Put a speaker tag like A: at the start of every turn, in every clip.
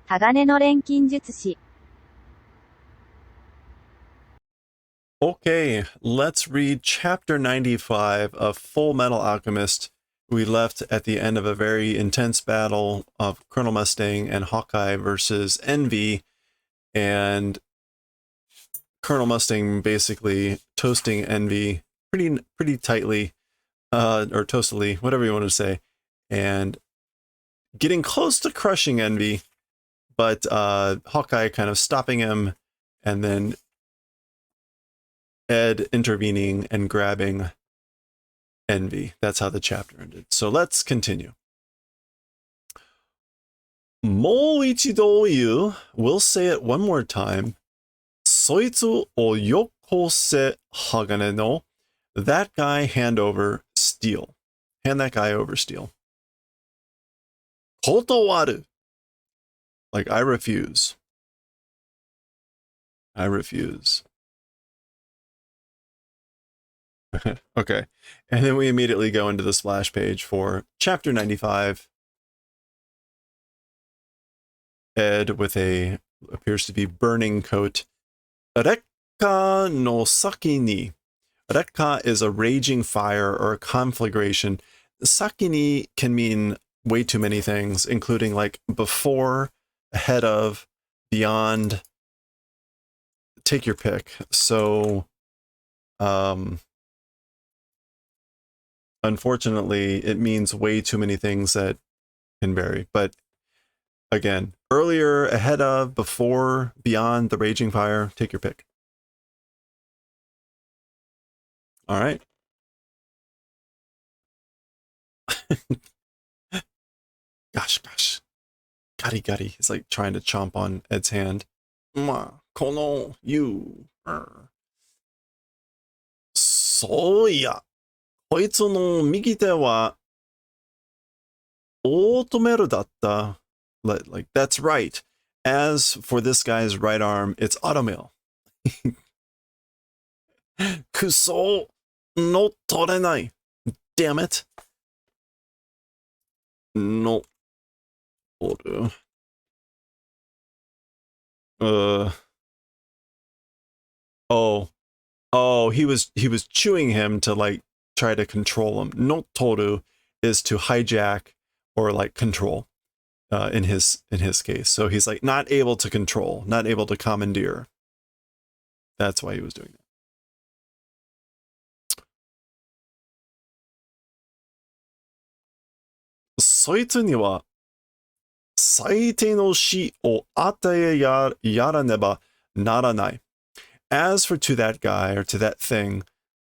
A: 鋼の錬金術師
B: Okay, let's read chapter 95 of Fullmetal Alchemist. We left at the end of a very intense battle of Colonel Mustang and Hawkeye versus Envy, and Colonel Mustang basically toasting Envy pretty tightly, or toastily, whatever you want to say, and getting close to crushing Envy, but Hawkeye kind of stopping him, and then Ed intervening and grabbing Envy. That's how the chapter ended. So let's continue. もう一度言う. We'll say it one more time. そいつをよこせ鋼の. That guy hand over steel. Hand that guy over steel. 断る. Like I refuse. I refuse. Okay. And then we immediately go into the splash page for chapter 95. Ed with a appears to be burning coat. Rekka no saki ni. Rekka is a raging fire or a conflagration. Saki ni can mean way too many things, including like before, ahead of, beyond. Take your pick. So, unfortunately, it means way too many things that can vary. But again, earlier, ahead of, before, beyond the raging fire, take your pick. All right. Gosh. Gutty. He's like trying to chomp on Ed's hand. Kono, you. そういや。こいつの右手はオートメルだった. Like, that's right. As for this guy's right arm, it's automail. くその取れない. Damn it. No. Order. Oh, he was chewing him to like try to control him. No toru is to hijack or like control in his case. So he's like not able to control, not able to commandeer. That's why he was doing that. そいつには最低の死を与えやらねばならない. As for to that guy or to that thing,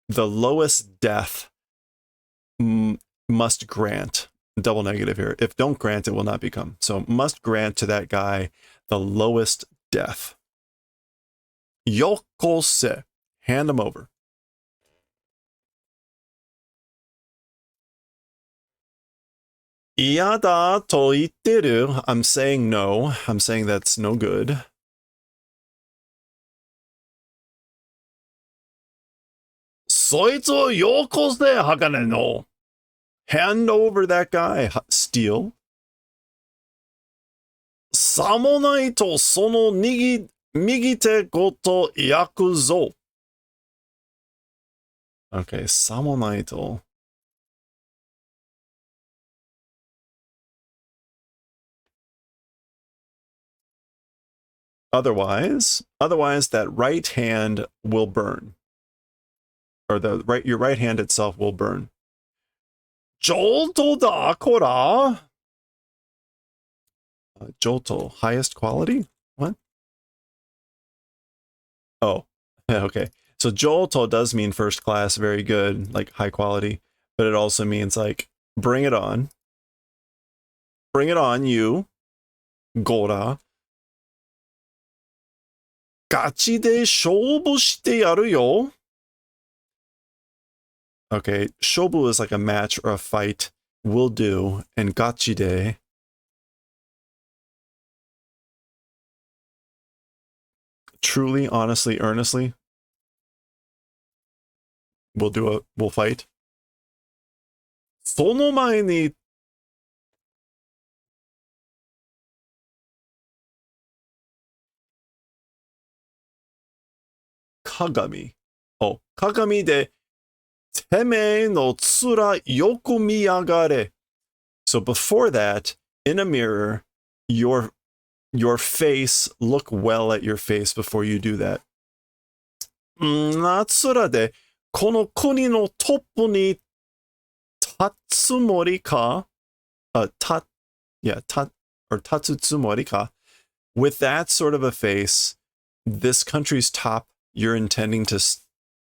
B: the lowest death must grant. Double negative here. If don't grant, it will not become. So must grant to that guy the lowest death. Yokose. Hand him over. Iyada to itteru. I'm saying no. I'm saying that's no good. Soitsu o yokose hagane no. Hand over that guy. Steal. Samonai to sono migite goto yakuzo. Okay, samonai to. Otherwise, that right hand will burn. Or your right hand itself will burn. Jolto da kora. Jolto, highest quality? What? Oh, okay. So Jolto does mean first class, very good, like high quality, but it also means like bring it on. Bring it on, you. Gora. ガチで勝負してやるよ. Okay, shobu is like a match or a fight. Will do. And gachide. Truly, honestly, earnestly. We'll fight. その前に kagami. Oh, kagami de teme no tsura yoku miyagare. So before that, in a mirror, your face, look well at your face before you do that. Natsura de kono kuni no toppu ni tatsumori ka? Tatsutsumori ka. With that sort of a face, this country's top, you're intending to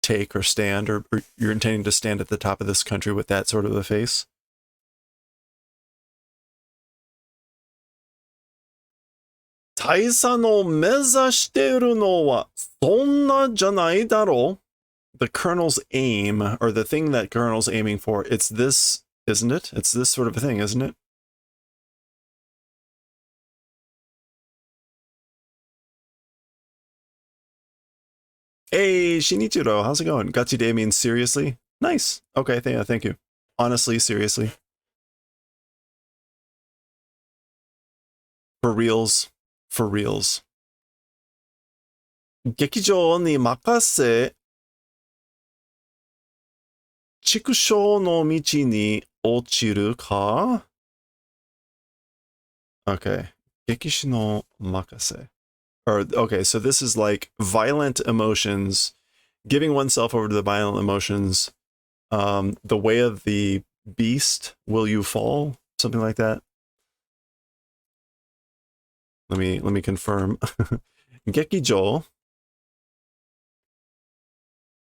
B: take or stand, or you're intending to stand at the top of this country with that sort of a face. 大佐の目指しているのはそんなじゃないだろう? The colonel's aim, or the thing that colonel's aiming for, it's this, isn't it? It's this sort of a thing, isn't it? Hey, Shinichiro, how's it going? Gatside means seriously? Nice. Okay, thank you. Honestly, seriously. For reals. For reals. 劇場に任せ、畜生の道に落ちるか? Okay. 激死の任せ. Or, okay, so this is like violent emotions, giving oneself over to the violent emotions. The way of the beast, will you fall? Something like that. Let me confirm. Gekijo.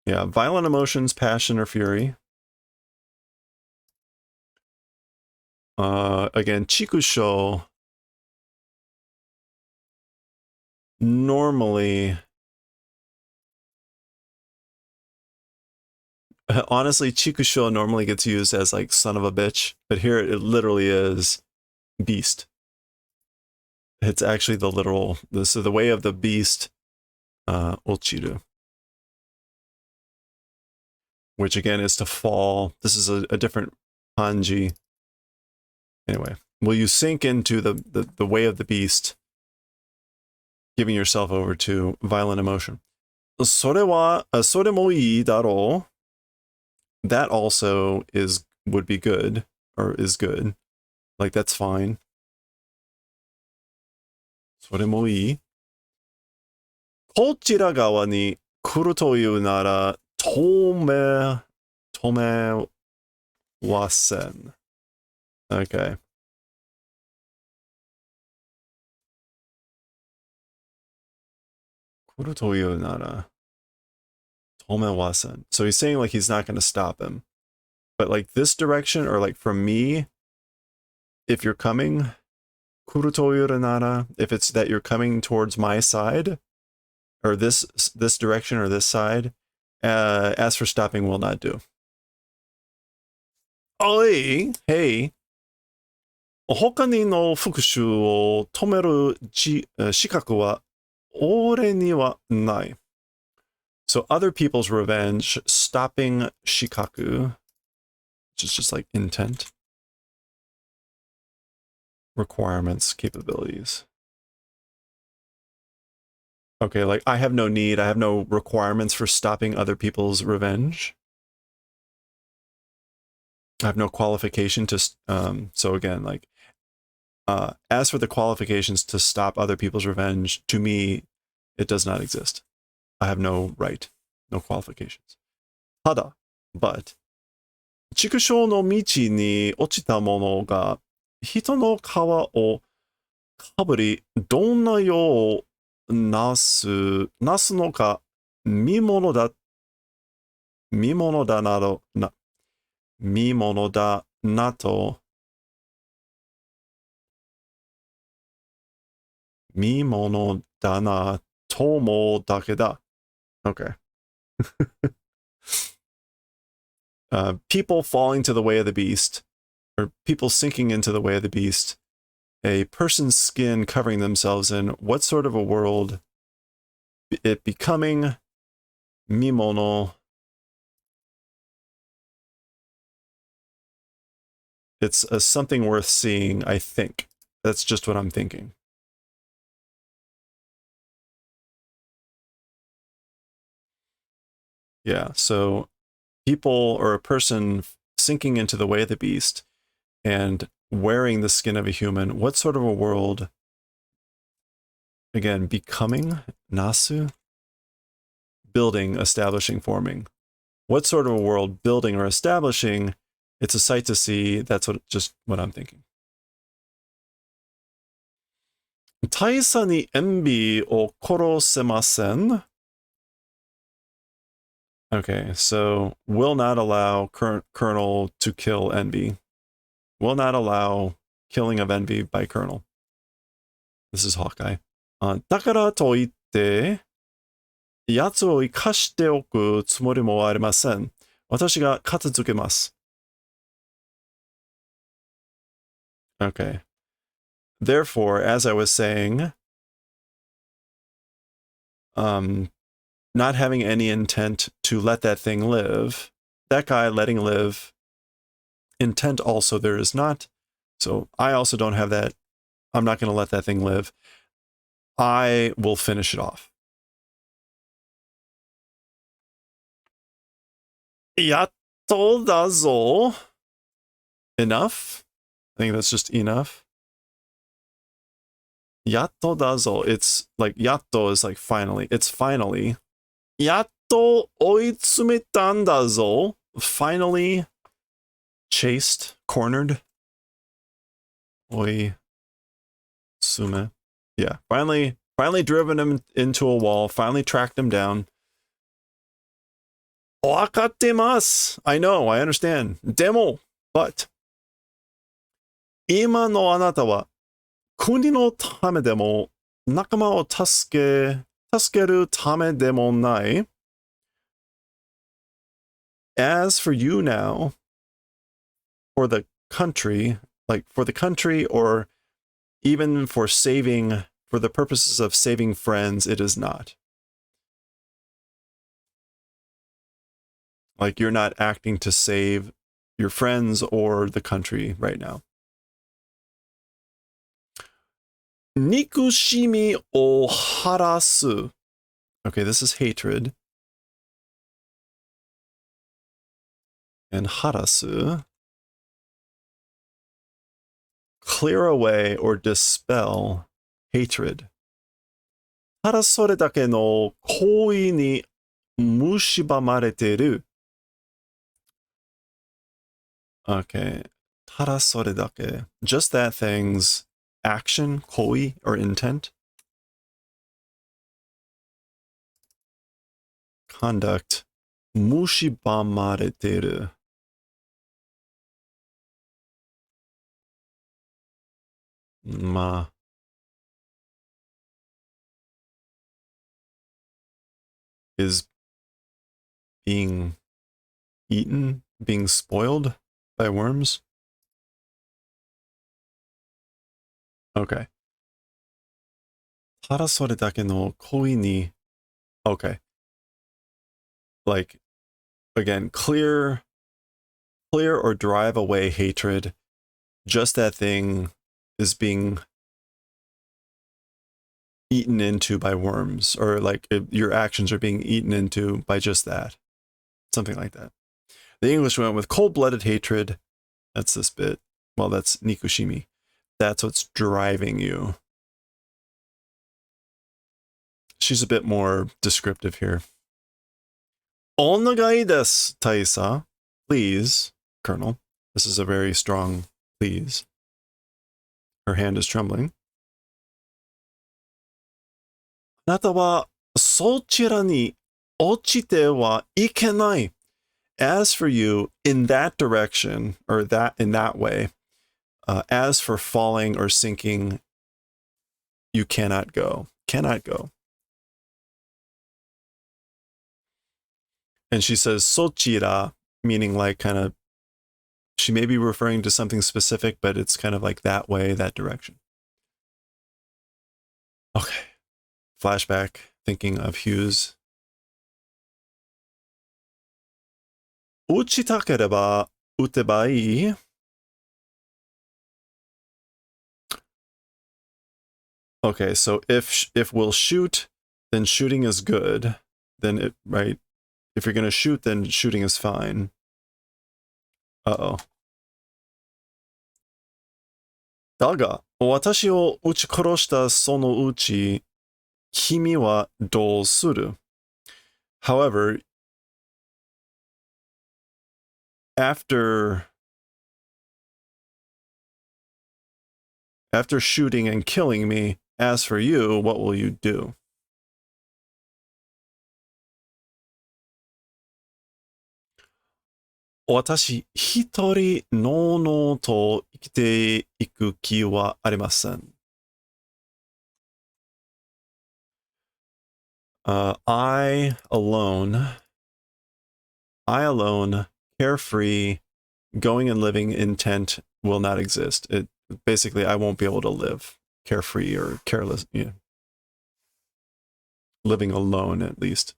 B: Yeah, violent emotions, passion or fury. Again, chikusho. Normally, honestly, chikusho normally gets used as like son of a bitch, but here it literally is beast. It's actually the literal, so the way of the beast, ochiru. Which again is to fall. This is a different kanji. Anyway, will you sink into the way of the beast, giving yourself over to violent emotion? それもいいだろう? That also would be good, or is good. Like, that's fine. それもいい? こちら側に来るというなら、止めはせん. Okay. So he's saying like he's not going to stop him. But like this direction, or like from me, if you're coming, if it's that you're coming towards my side, or this direction or this side, as for stopping will not do. Oi, hey. 他にの復讐を止める資格は俺にはない. So other people's revenge, stopping shikaku, which is just like intent, requirements, capabilities. Okay, like I have no need, I have no requirements for stopping other people's revenge. I have no qualification to, so again, like, as for the qualifications to stop other people's revenge, to me, it does not exist. I have no right, no qualifications. Tada, but, 畜生の道に落ちた者が人の皮をかぶり、どんな世をなすのか見ものだなと見ものだなともだけだ. Okay. People falling to the way of the beast, or people sinking into the way of the beast, a person's skin covering themselves in what sort of a world, it becoming mimono. It's something worth seeing, I think. That's just what I'm thinking. Yeah, so people or a person sinking into the way of the beast and wearing the skin of a human, what sort of a world? Again, becoming, nasu, building, establishing, forming. What sort of a world building or establishing? It's a sight to see. That's what I'm thinking. 大佐に塩ビを殺せません. Okay, so will not allow Colonel to kill Envy. Will not allow killing of Envy by Colonel. This is Hawkeye. だからといって、奴を生かしておくつもりもありません。私が片付けます。Okay. Therefore, as I was saying, not having any intent to let that thing live, that guy letting live, intent also there is not. So I also don't have that. I'm not going to let that thing live. I will finish it off. やっとだぞ. Enough? I think that's just enough. やっとだぞ. It's like, やっと is like finally. It's finally. やっと追い詰めたんだぞ. Finally chased, cornered. 追い詰め. Yeah, finally driven him into a wall, finally tracked him down. わかってます. I know, I understand. でも, but 今のあなたは国のためでも仲間を助けるためでもない. As for you now, for the country, like for the country or even for the purposes of saving friends, it is not. Like you're not acting to save your friends or the country right now. 憎しみを晴らす. Okay, this is hatred. And 晴らす, clear away or dispel hatred. ただそれだけの行為に蝕まれている. Okay. ただそれだけ. Just that thing's action, 行為 or intent. Conduct. 蝕まれている. Is being eaten, being spoiled by worms. Okay. ただそれだけの行為に. Okay. Like, again, clear or drive away hatred. Just that thing is being eaten into by worms, or like your actions are being eaten into by just that. Something like that. The English went with cold-blooded hatred. That's this bit. Well, that's Nikushimi. That's what's driving you. She's a bit more descriptive here. Onagai desu, Taisa. Please, Colonel. This is a very strong please. Her hand is trembling. あなたはそちらに落ちてはいけない. As for you, in that direction, or that in that way, as for falling or sinking, you cannot go. Cannot go. And she says sochira, meaning like kind of, she may be referring to something specific, but it's kind of like that way, that direction. Okay. Flashback, thinking of Hughes. 打ちたければ打てばいい. Okay, so if we'll shoot, then shooting is good. Then it, right? If you're going to shoot, then shooting is fine. Uh-oh. だが、私を撃ち殺したそのうち、君はどうする? However, after shooting and killing me, as for you, what will you do? 私一人のうのうと生きていく気はありません。I alone, carefree, going and living intent will not exist. Basically, I won't be able to live carefree or careless, living alone at least.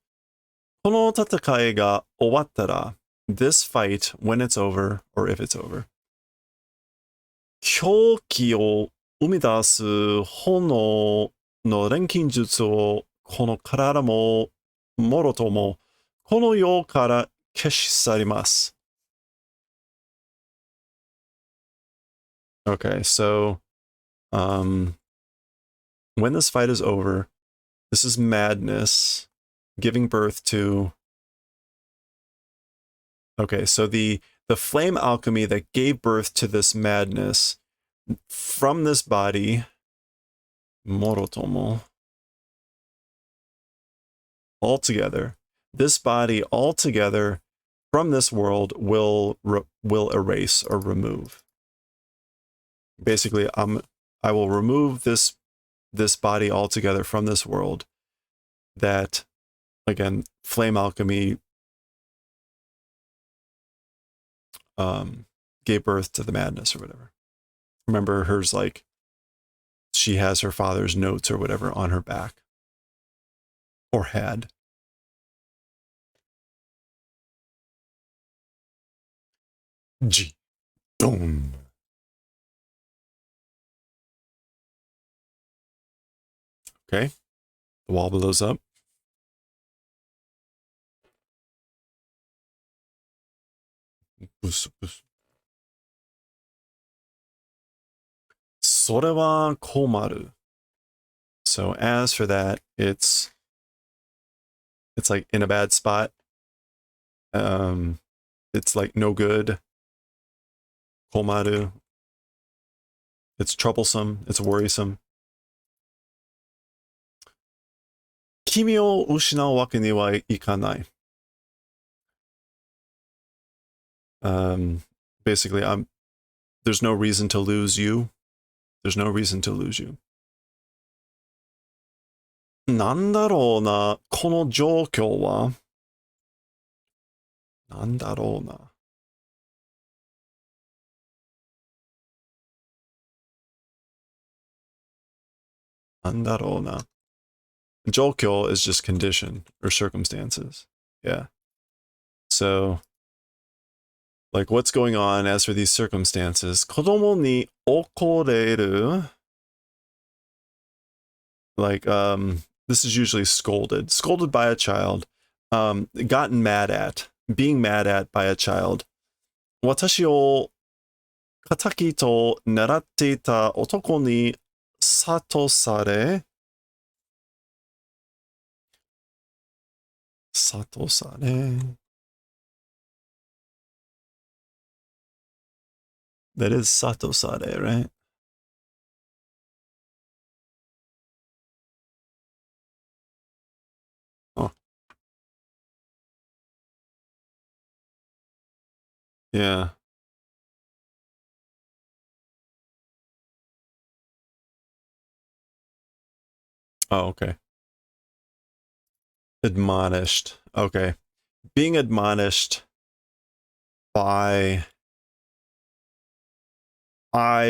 B: この戦いが終わったら, this fight, when it's over, or if it's over, 狂気を生み出す炎の錬金術をこの体ももろともこの世から消し去ります。Okay, so when this fight is over, this is madness, giving birth to. Okay, so the flame alchemy that gave birth to this madness from this body, morotomo, altogether, this body altogether from this world will erase or remove. Basically, I will remove this body altogether from this world. That, again, flame alchemy gave birth to the madness or whatever. Remember, hers, like, she has her father's notes or whatever on her back. Or had. G. Dong. Okay. The wall blows up. Bus, bus. それは困る. So as for that, it's like in a bad spot. It's like no good. Komaru. It's troublesome. It's worrisome. 君を失うわけにはいかない. Basically, there's no reason to lose you. There's no reason to lose you. なんだろうな、この状況は。なんだろうな。なんだろうな。状況 is just condition or circumstances. Yeah. So, like, what's going on as for these circumstances? 子供に怒れる. Like, this is usually scolded. Scolded by a child. Gotten mad at. Being mad at by a child. 私を仇と狙っていた男に諭され. 諭され. That is satosare, right? Oh. Yeah. Oh, okay. Admonished. Okay. Being admonished by...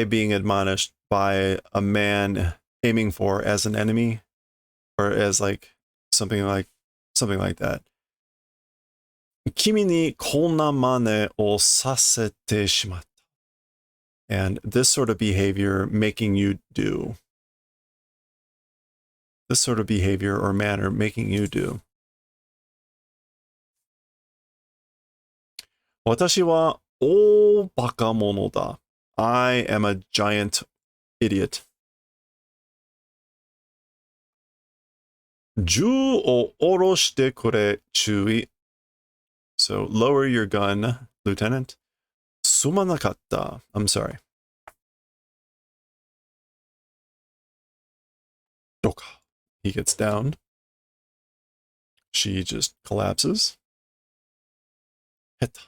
B: being admonished by a man aiming for as an enemy, or as like something like that. 君にこんな真似をさせてしまった. And this sort of behavior making you do. This sort of behavior or manner making you do. 私は大バカ者だ. I am a giant idiot. 銃を下ろしてくれ、注意. So lower your gun, Lieutenant. すまなかった. I'm sorry. どうか. He gets down. She just collapses. へった.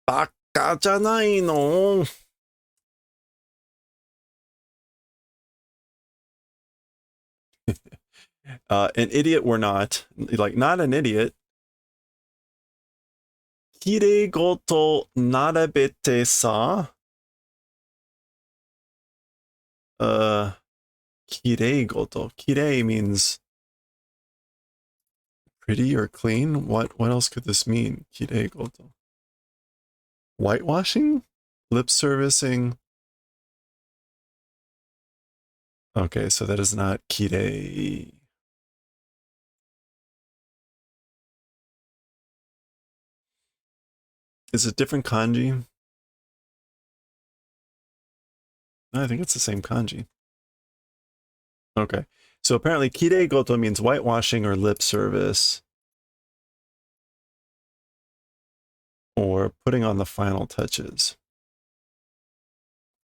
B: バカじゃないの? An idiot we're not. Like, not an idiot. きれいごと並べてさ. きれいごと. きれい means pretty or clean. What else could this mean? きれいごと. Whitewashing? Lip servicing? Okay, so that is not きれい. Is it different kanji? I think it's the same kanji. Okay. So apparently kirei goto means whitewashing or lip service. Or putting on the final touches.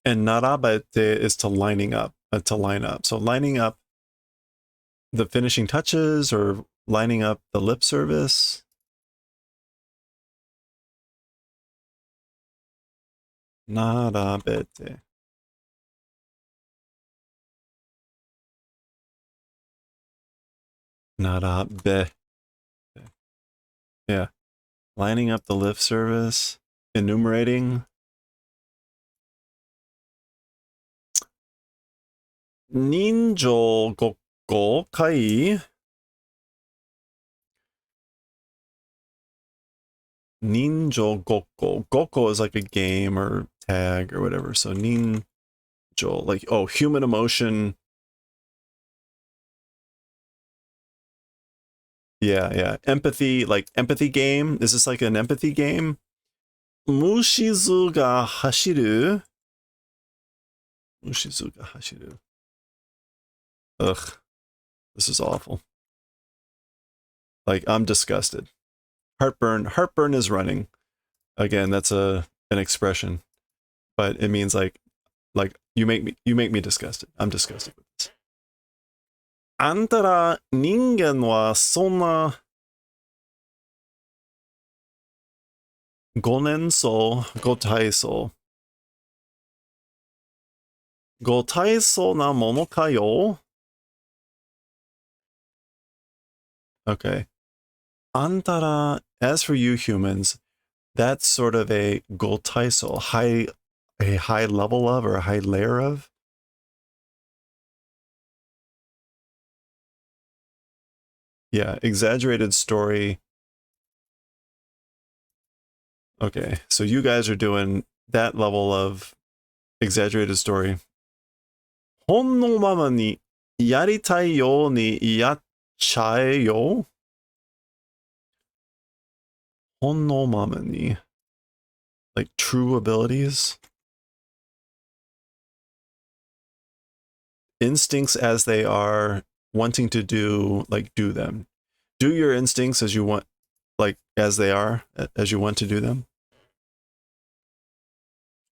B: And narabete is to lining up, to line up. So lining up the finishing touches or lining up the lip service. Narabete. Narabe. Yeah. Lining up the lip service. Enumerating. Ninjo gokko kai. Ninjo gokko. Gokko is like a game or tag or whatever. So ninjo, like, oh, human emotion. Yeah. Empathy, like empathy game. Is this like an empathy game? Mushizu ga hashiru. Mushizu ga hashiru. Ugh. This is awful. Like, I'm disgusted. Heartburn is running. Again, that's an expression. But it means like you make me disgusted. I'm disgusted with this. あんたら人間はそんなご年層、ご体操。ご体操なものかよ? Okay. あんたら, as for you humans, that's sort of a ご体操, a high level of or a high layer of. Yeah, exaggerated story. Okay, so you guys are doing that level of exaggerated story. ほんのままにやりたいようにやっちゃえよ。ほんのままに. Like true abilities. Instincts as they are, wanting to do them. Do your instincts as you want, like as they are, as you want to do them.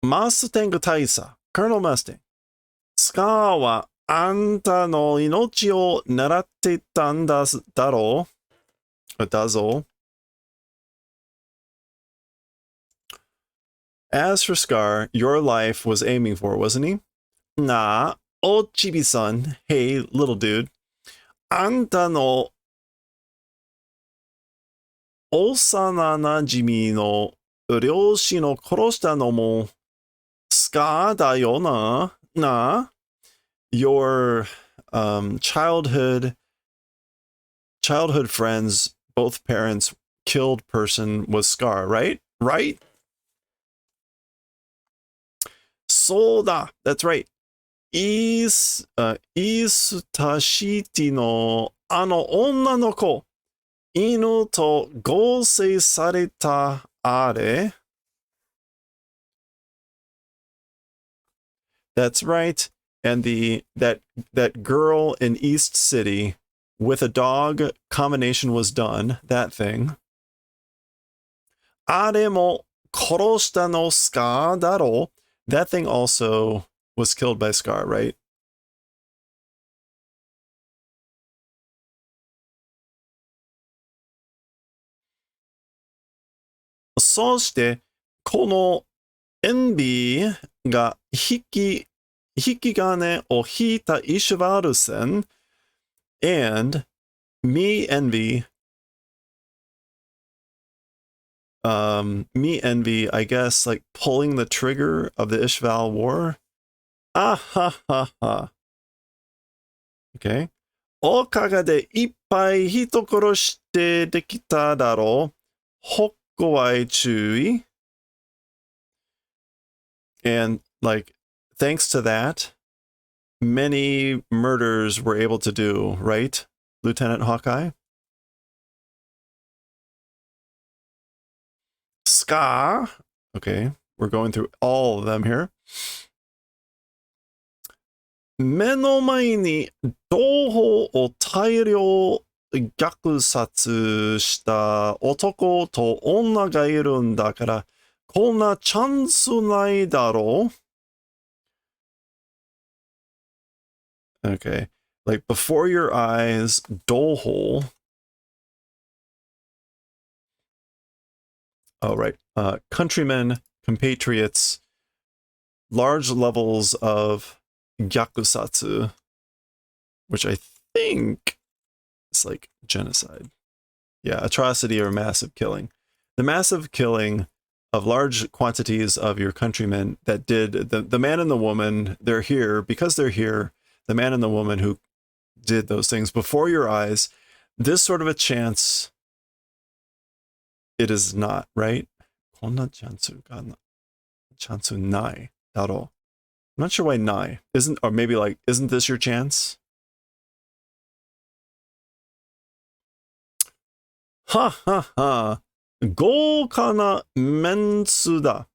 B: Mustang 大佐, Colonel Mustang. スカーはあんたの命を狙っていたんだろう? だぞ. As for Scar, your life was aiming for, wasn't he? Nah, old Chibi-san. Hey, little dude. あんたの幼なじみの両親を殺したのもスカーだよな。な? Your childhood friends, both parents killed person was Scar, right? Right? そうだ. That's right. イースタシティの女の子、犬と合成されたあれ。That's right. And that girl in East City with a dog combination was done. That thing. あれも殺したのスカーだろう? That thing also was killed by Scar, right? そして、このエンビーが引き金を引いたイシュバルセン and me envy, I guess, like pulling the trigger of the Ishval War. Ah ha ha ha. Okay. おかげでいっぱい人殺してできただろう。ほっこわい注意。And like, thanks to that, many murders were able to do, right, Lieutenant Hawkeye? Ska. Okay, we're going through all of them here. 目の前に同胞を大量虐殺した男と女がいるんだから、こんなチャンスないだろう? Okay, like before your eyes, 同胞. Oh, right. Countrymen, compatriots, large levels of gyakusatsu, which I think is like genocide. Yeah, atrocity or massive killing. The massive killing of large quantities of your countrymen that did, the man and the woman, they're here because they're here, the man and the woman who did those things before your eyes, this sort of a chance, it is not, right? こんなチャンスがないだろう. I'm not sure why nai isn't, or maybe like, isn't this your chance? Ha ha ha. 豪華なメンツだ。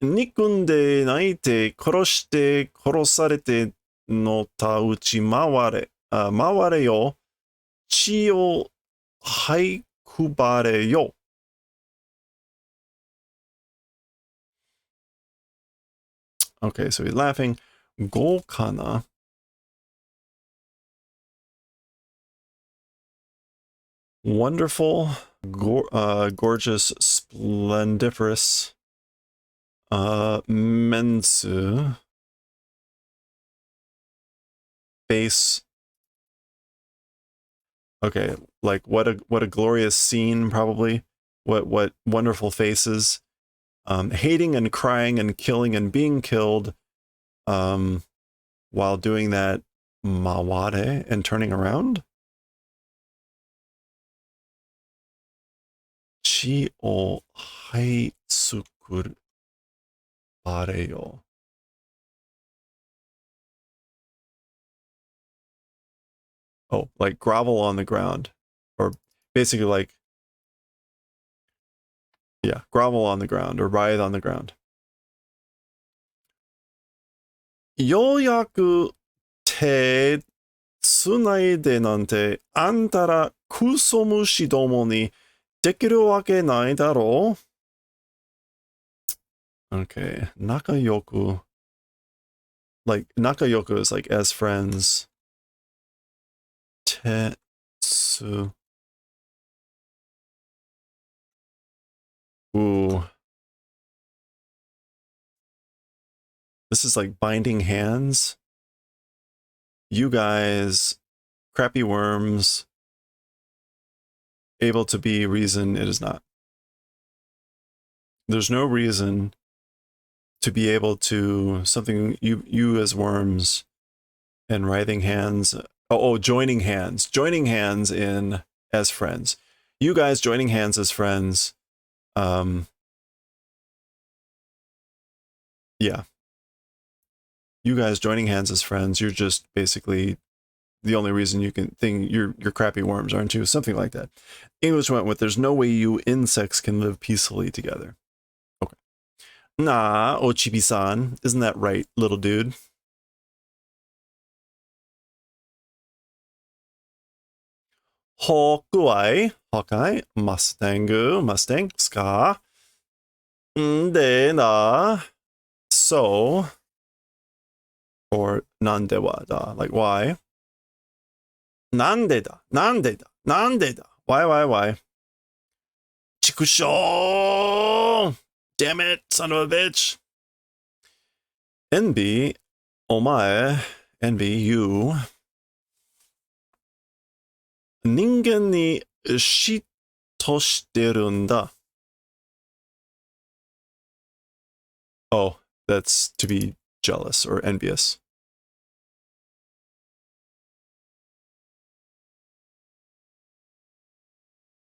B: 憎んで泣いて殺して殺されてのたうち回れよ。血をはい配れよ。Okay, so he's laughing. 豪華な. Wonderful, gorgeous, splendiferous, mensu, face. Okay, like what a glorious scene, probably. What wonderful faces. Hating and crying and killing and being killed, while doing that maware and turning around. Chi o hai tsukuru yo. Oh, like grovel on the ground, or basically like, yeah, grovel on the ground or writhe on the ground. ようやく手つないでなんてあんたらクソ虫どもにできるわけないだろう? Okay, 仲良く. Like, 仲良く is like as friends. 手つ. Ooh. This is like binding hands. You guys, crappy worms, able to be reason, it is not. There's no reason to be able to something you as worms and writhing hands. Joining hands in as friends. You guys joining hands as friends. Yeah. you guys joining hands as friends, you're just basically the only reason you can think you're crappy worms, aren't you? Something like that. English went with, there's no way you insects can live peacefully together. Okay. Nah, Ochibi-san. Isn't that right, little dude? Hawkeye, Mustang, Ska. Da. So, or nande wa da, like why? Nande da. Why? Chikusho! Damn it, son of a bitch. Envy, omae, envy, you. Ningen ni shito shiteru n da. Oh, that's to be jealous or envious.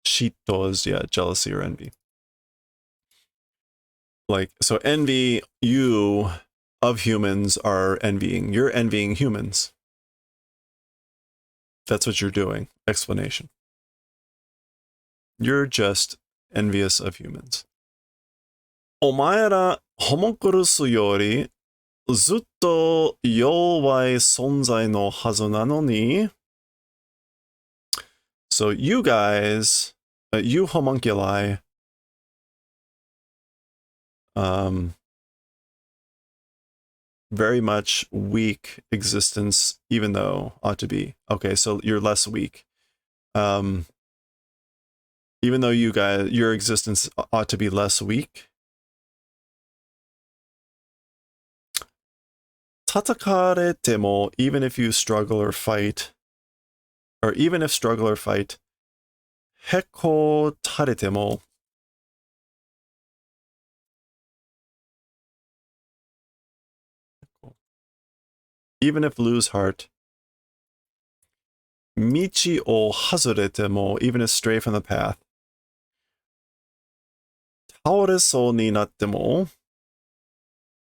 B: Shito is, yeah, jealousy or envy. Like, so envy, you of humans are envying. You're envying humans. That's what you're doing. Explanation. You're just envious of humans. お前らホモンクルスよりずっと弱い存在のはずなのに So you guys, you homunculi, very much weak existence, even though ought to be. Okay, so you're less weak. Even though you guys, your existence ought to be less weak. 叩かれても even if you struggle or fight, or even if struggle or fight, へこたれても even if lose heart, 道を外れても even if stray from the path, 倒れそうになっても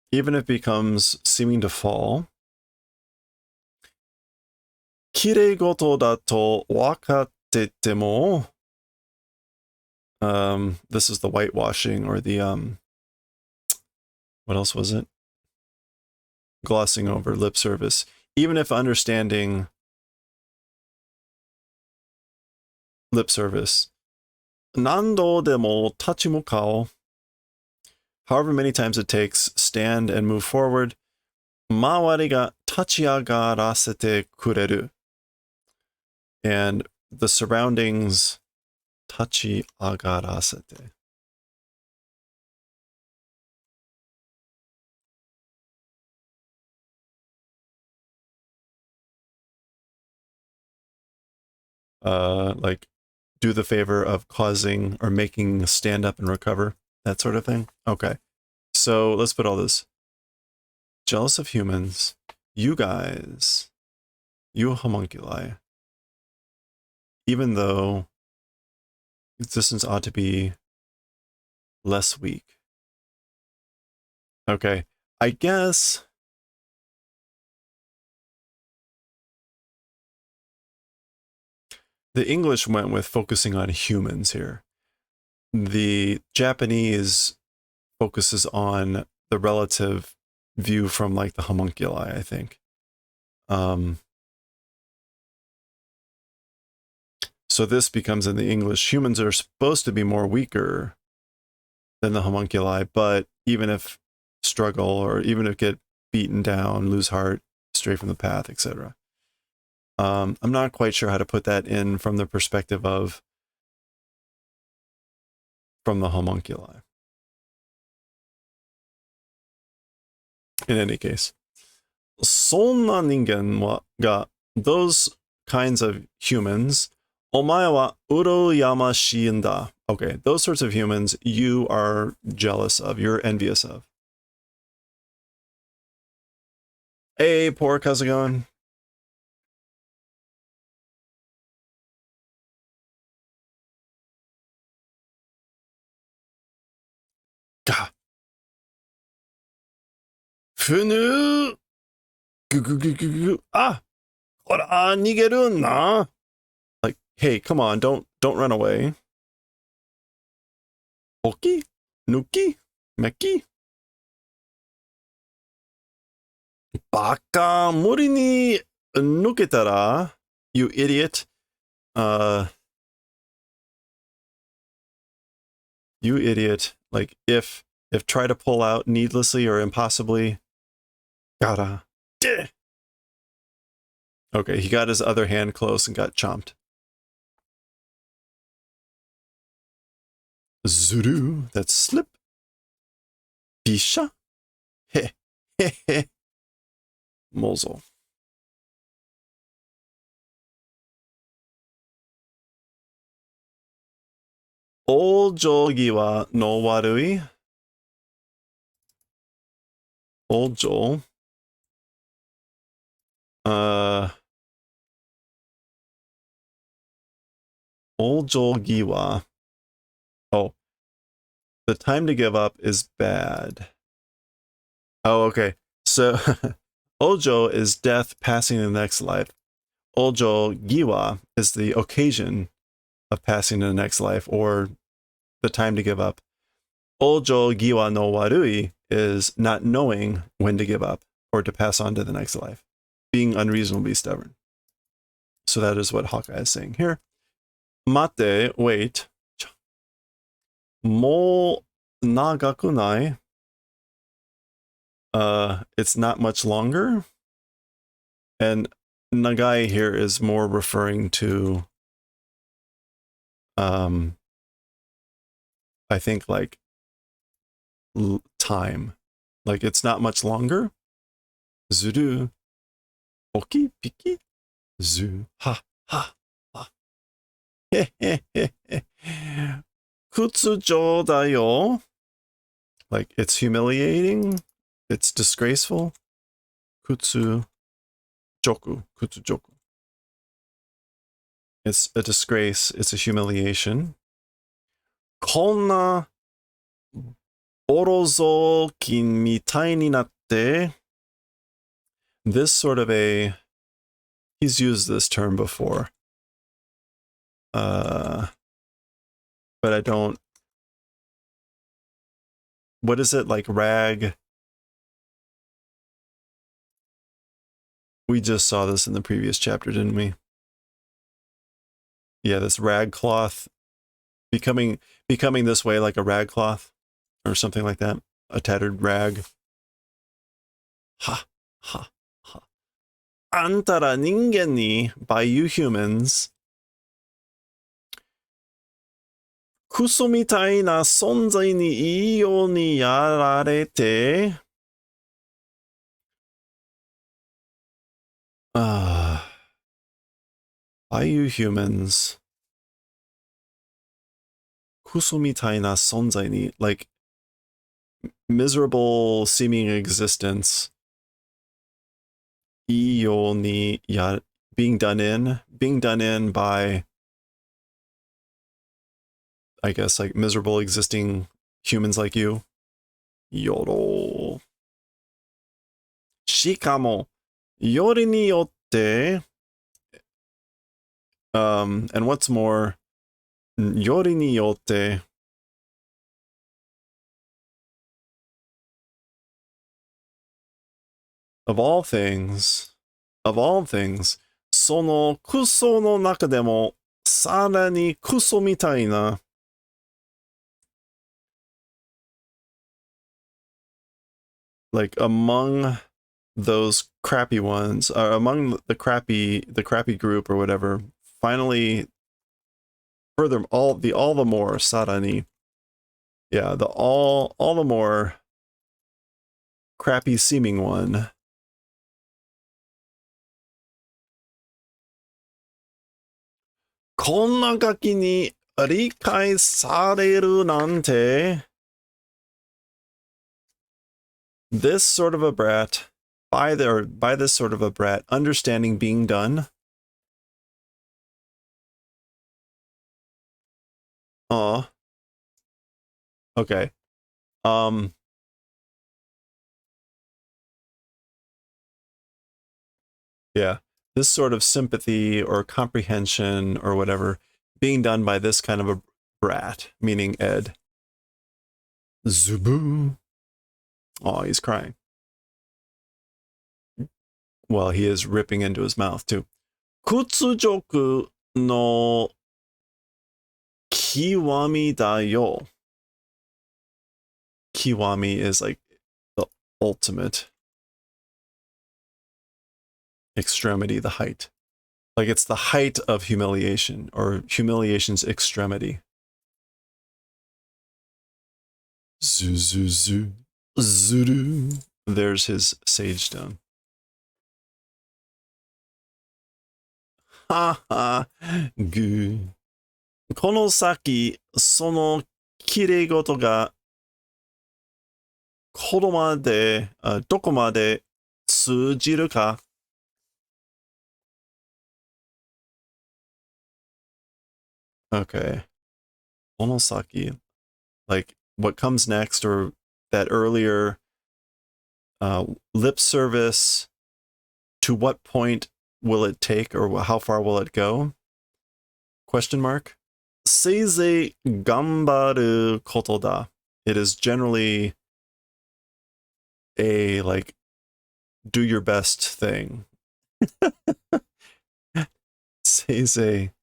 B: even if becomes seeming to fall, きれい事だと分かってても this is the whitewashing or the what else was it? Glossing over lip service. Even if understanding lip service. 何度でも立ち向かう however many times it takes, stand and move forward. 周りが立ち上がらせてくれる and the surroundings 立ち上がらせて like do the favor of causing or making stand up and recover, that sort of thing. Okay, so let's put all this. Jealous of humans, you guys, you homunculi, even though existence ought to be less weak. Okay, I guess the English went with focusing on humans here. The Japanese focuses on the relative view from like the homunculi, I think. So this becomes in the English, humans are supposed to be more weaker than the homunculi, but even if struggle or even if get beaten down, lose heart, stray from the path, etc. I'm not quite sure how to put that in from the perspective of from the homunculi. In any case, そんな人間が those kinds of humans お前は羨ましいんだ. Okay, those sorts of humans you are jealous of, you're envious of. Hey, pork, how's it going? Gah. Funu! Ah! Nigeru na! Like, hey, come on, don't run away. Oki? Nuki? Meki? Baka muri ni nuketara, you idiot. You idiot. Like, if try to pull out needlessly or impossibly. Gotta. Okay, he got his other hand close and got chomped. Zuru, that's slip. Bisha. He, he. Muzzle. Ojogiwa no warui. Ojo. Ojogiwa. Oh. The time to give up is bad. Oh, okay. So, Ojo is death passing to the next life. Ojo Giwa is the occasion of passing to the next life, or the time to give up. Ojo Giwa no Warui is not knowing when to give up or to pass on to the next life, being unreasonably stubborn. So that is what Hawkeye is saying here. Mate, wait. Mo nagakunai. It's not much longer. And Nagai here is more referring to I think like time. Like it's not much longer. Zuru. Oki piki. Zu. Ha ha ha. He he he he. Kutsujo da yo. Like it's humiliating. It's disgraceful. Kutsu joku. Kutsu joku. It's a disgrace. It's a humiliation. Konna borozokin mitai ni natte. This sort of a, he's used this term before. But I don't, what is it, like rag? We just saw this in the previous chapter, didn't we? Yeah, this rag cloth becoming this way, like a rag cloth or something like that. A tattered rag. Ha, ha, ha. Antara ningen ni, by you humans, kuso mitai na sonzai ni ii yo ni yararete. By you humans, kuso mitai na sonzai ni, like miserable seeming existence. Iyo ni ya, being done in by, I guess, like miserable existing humans like you. Yoro. Shikamo yori ni yotte. And what's more, yori ni yotte. Of all things, sono kuso no naka demo sara ni kuso mitai na. Like among those crappy ones, among the crappy group or whatever, finally, further, all the more sarani. Yeah, the all the more crappy seeming one. Konna gaki ni rikai sareru nante. This sort of a brat, by this sort of a brat, understanding being done. Aw. Okay. Yeah. This sort of sympathy or comprehension or whatever being done by this kind of a brat, meaning Ed. Zubu. Oh, he's crying. Well, he is ripping into his mouth too. Kutsujoku no kiwami da yo. Kiwami is like the ultimate extremity, the height. Like it's the height of humiliation or humiliation's extremity. Zuzuzu. Zuru. There's his sage stone. Ha ha. Goo. この先、その綺麗事がどこまで通じるか Okay. この先, like what comes next or that earlier lip service, to what point will it take or how far will it go? Question mark. せいぜい頑張ることだ. It is generally a like do your best thing. せいぜい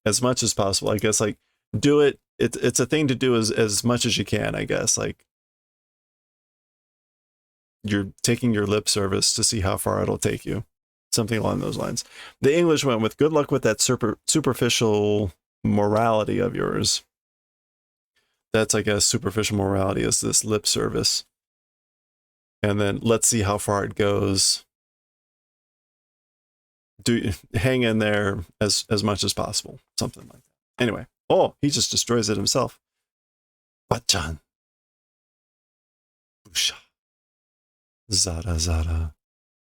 B: as much as possible. I guess like do it. It's a thing to do as much as you can, I guess. Like you're taking your lip service to see how far it'll take you. Something along those lines. The English went with good luck with that superficial morality of yours. That's, I guess, superficial morality is this lip service. And then let's see how far it goes. Hang in there as much as possible. Something like that. Anyway. Oh, he just destroys it himself. Bachan. Busha. Zara, Zara,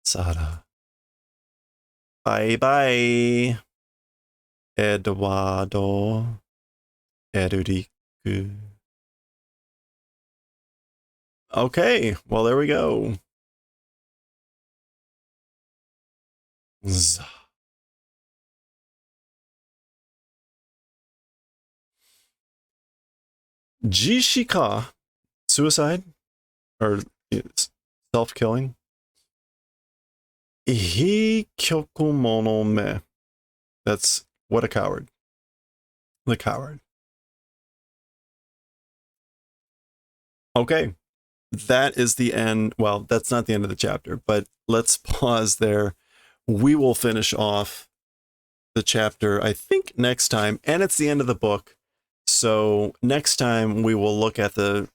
B: Zara. Bye bye. Eduardo. Eduriku. Okay, well, there we go. Jishika. Suicide? Or self-killing? Hikyokumono me. That's what a coward. The coward. Okay. That is the end. Well, that's not the end of the chapter, but let's pause there. We will finish off the chapter, I think, next time, and it's the end of the book. So next time we will look at the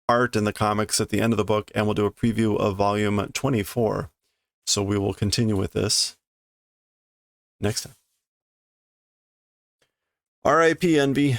B: art and the comics at the end of the book, and we'll do a preview of volume 24. So we will continue with this next time. R.I.P. Envy.